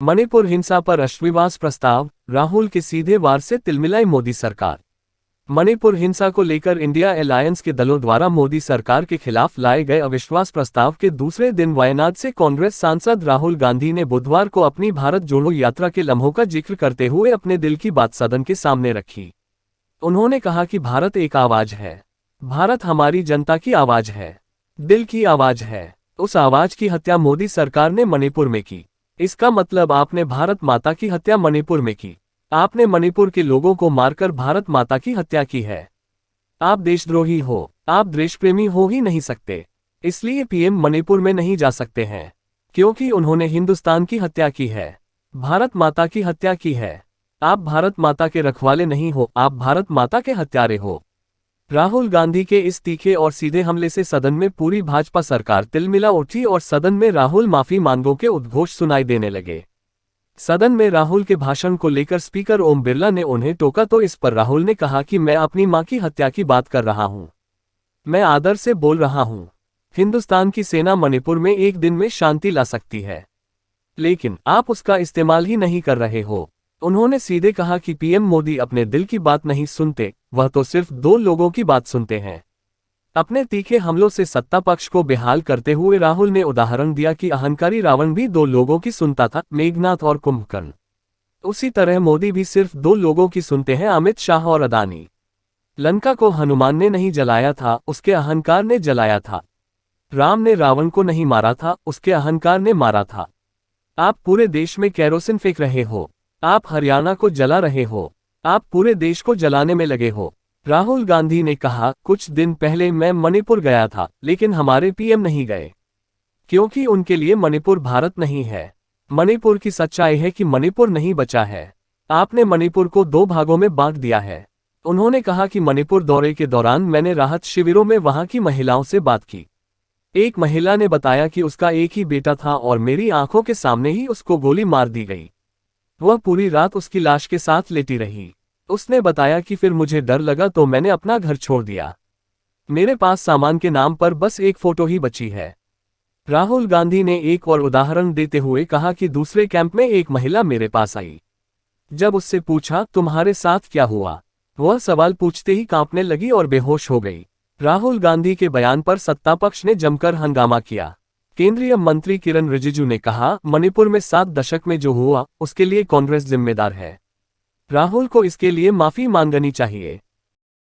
मणिपुर हिंसा पर अविश्वास प्रस्ताव, राहुल के सीधे वार से तिलमिलाई मोदी सरकार। मणिपुर हिंसा को लेकर इंडिया अलायंस के दलों द्वारा मोदी सरकार के खिलाफ लाए गए अविश्वास प्रस्ताव के दूसरे दिन वायनाड से कांग्रेस सांसद राहुल गांधी ने बुधवार को अपनी भारत जोड़ो यात्रा के लम्हों का जिक्र करते हुए अपने दिल की बात सदन के सामने रखी। उन्होंने कहा कि भारत एक आवाज है, भारत हमारी जनता की आवाज है, दिल की आवाज है। उस आवाज की हत्या मोदी सरकार ने मणिपुर में की। इसका मतलब आपने भारत माता की हत्या मणिपुर में की। आपने मणिपुर के लोगों को मारकर भारत माता की हत्या की है। आप देशद्रोही हो, आप देशप्रेमी हो ही नहीं सकते। इसलिए पीएम मणिपुर में नहीं जा सकते हैं, क्योंकि उन्होंने हिंदुस्तान की हत्या की है, भारत माता की हत्या की है। आप भारत माता के रखवाले नहीं हो, आप भारत माता के हत्यारे हो। राहुल गांधी के इस तीखे और सीधे हमले से सदन में पूरी भाजपा सरकार तिलमिला उठी और सदन में राहुल माफी मांगो के उद्घोष सुनाई देने लगे। सदन में राहुल के भाषण को लेकर स्पीकर ओम बिरला ने उन्हें टोका तो इस पर राहुल ने कहा कि मैं अपनी मां की हत्या की बात कर रहा हूं, मैं आदर से बोल रहा हूं। हिंदुस्तान की सेना मणिपुर में एक दिन में शांति ला सकती है, लेकिन आप उसका इस्तेमाल ही नहीं कर रहे हो। उन्होंने सीधे कहा कि पीएम मोदी अपने दिल की बात नहीं सुनते, वह तो सिर्फ दो लोगों की बात सुनते हैं। अपने तीखे हमलों से सत्ता पक्ष को बेहाल करते हुए राहुल ने उदाहरण दिया कि अहंकारी रावण भी दो लोगों की सुनता था, मेघनाथ और कुंभकर्ण। उसी तरह मोदी भी सिर्फ दो लोगों की सुनते हैं, अमित शाह और अदानी। लंका को हनुमान ने नहीं जलाया था, उसके अहंकार ने जलाया था। राम ने रावण को नहीं मारा था, उसके अहंकार ने मारा था। आप पूरे देश में केरोसिन फेंक रहे हो, आप हरियाणा को जला रहे हो, आप पूरे देश को जलाने में लगे हो। राहुल गांधी ने कहा, कुछ दिन पहले मैं मणिपुर गया था, लेकिन हमारे पीएम नहीं गए, क्योंकि उनके लिए मणिपुर भारत नहीं है। मणिपुर की सच्चाई है कि मणिपुर नहीं बचा है। आपने मणिपुर को दो भागों में बांट दिया है। उन्होंने कहा कि मणिपुर दौरे के दौरान मैंने राहत शिविरों में वहां की महिलाओं से बात की। एक महिला ने बताया कि उसका एक ही बेटा था और मेरी आंखों के सामने ही उसको गोली मार दी गई। वह पूरी रात उसकी लाश के साथ लेटी रही। उसने बताया कि फिर मुझे डर लगा तो मैंने अपना घर छोड़ दिया। मेरे पास सामान के नाम पर बस एक फोटो ही बची है। राहुल गांधी ने एक और उदाहरण देते हुए कहा कि दूसरे कैंप में एक महिला मेरे पास आई। जब उससे पूछा, तुम्हारे साथ क्या हुआ, वह सवाल पूछते ही कांपने लगी और बेहोश हो गई। राहुल गांधी के बयान पर सत्ता पक्ष ने जमकर हंगामा किया। केंद्रीय मंत्री किरण रिजिजू ने कहा, मणिपुर में 7 दशक में जो हुआ उसके लिए कांग्रेस जिम्मेदार है। राहुल को इसके लिए माफी मांगनी चाहिए।